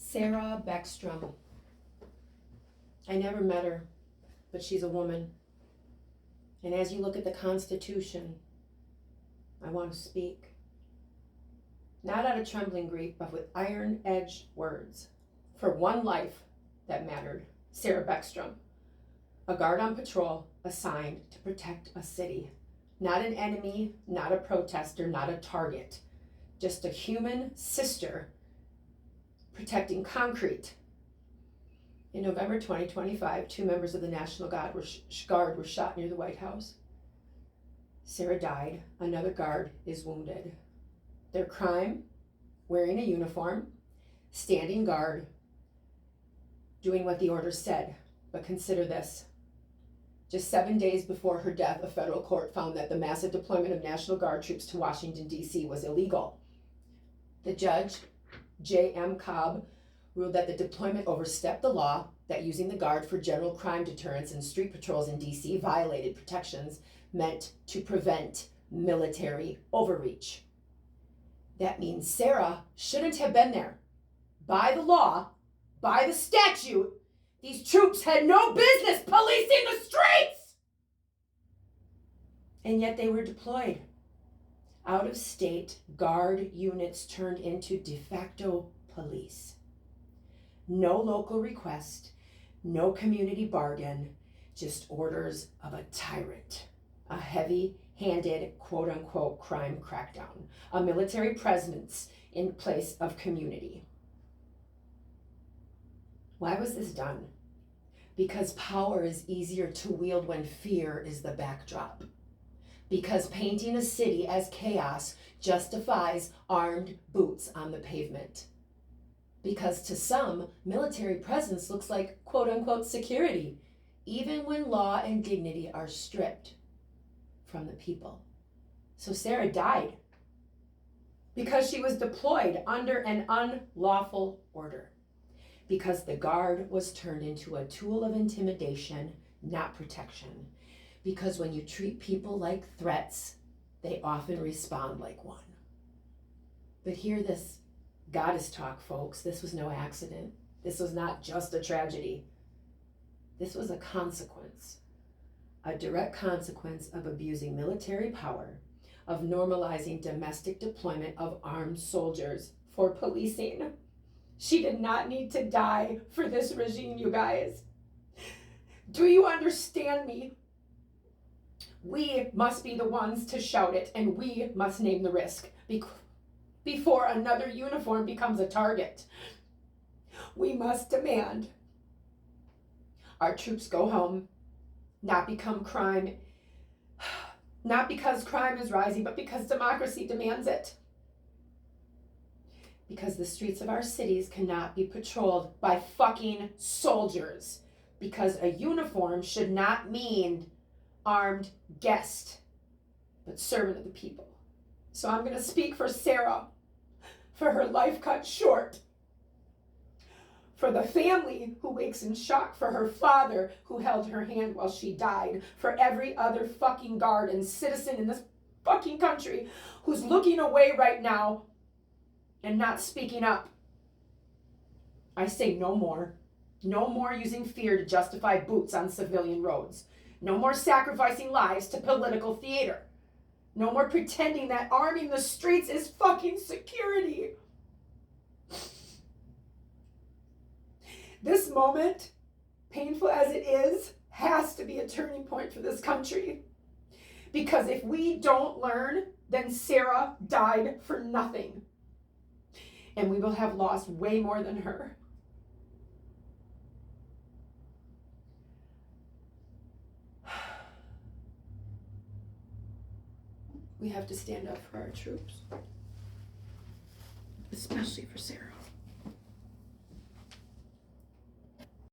Sarah BECKSTROM. I never met her, but she's a woman. And as you look at the Constitution, I want to speak. Not out of trembling grief, but with iron-edged words. For one life that mattered, Sarah BECKSTROM. A guard on patrol assigned to protect a city. Not an enemy, not a protester, not a target. Just a human sister protecting concrete. In November 2025, 2 members of the National Guard were shot near the White House. Sarah died. Another guard is wounded. Their crime, wearing a uniform, standing guard, doing what the order said. But consider this. Just 7 days before her death, a federal court found that the massive deployment of National Guard troops to Washington, D.C. was illegal. The judge, J.M. Cobb, ruled that the deployment overstepped the law, that using the Guard for general crime deterrence and street patrols in D.C. violated protections meant to prevent military overreach. That means Sarah shouldn't have been there. By the law, by the statute, these troops had no business policing the streets! And yet they were deployed. Out of state, Guard units turned into de facto police. No local request, no community bargain, just orders of a tyrant. A heavy-handed, quote-unquote, crime crackdown. A military presence in place of community. Why was this done? Because power is easier to wield when fear is the backdrop. Because painting a city as chaos justifies armed boots on the pavement. Because to some, military presence looks like quote-unquote security, even when law and dignity are stripped from the people. So Sarah died because she was deployed under an unlawful order. Because the Guard was turned into a tool of intimidation, not protection. Because when you treat people like threats, they often respond like one. But hear this goddess talk, folks. This was no accident. This was not just a tragedy. This was a consequence. A direct consequence of abusing military power, of normalizing domestic deployment of armed soldiers for policing. She did not need to die for this regime, you guys. Do you understand me? We must be the ones to shout it, and we must name the risk before another uniform becomes a target. We must demand our troops go home, not become crime, not because crime is rising, but because democracy demands it. Because the streets of our cities cannot be patrolled by fucking soldiers. Because a uniform should not mean armed guest, but servant of the people. So I'm going to speak for Sarah, for her life cut short, for the family who wakes in shock, for her father who held her hand while she died, for every other fucking guard and citizen in this fucking country who's looking away right now and not speaking up. I say no more. No more using fear to justify boots on civilian roads. No more sacrificing lives to political theater. No more pretending that arming the streets is fucking security. This moment, painful as it is, has to be a turning point for this country. Because if we don't learn, then Sarah died for nothing. And we will have lost way more than her. We have to stand up for our troops, especially for Sarah.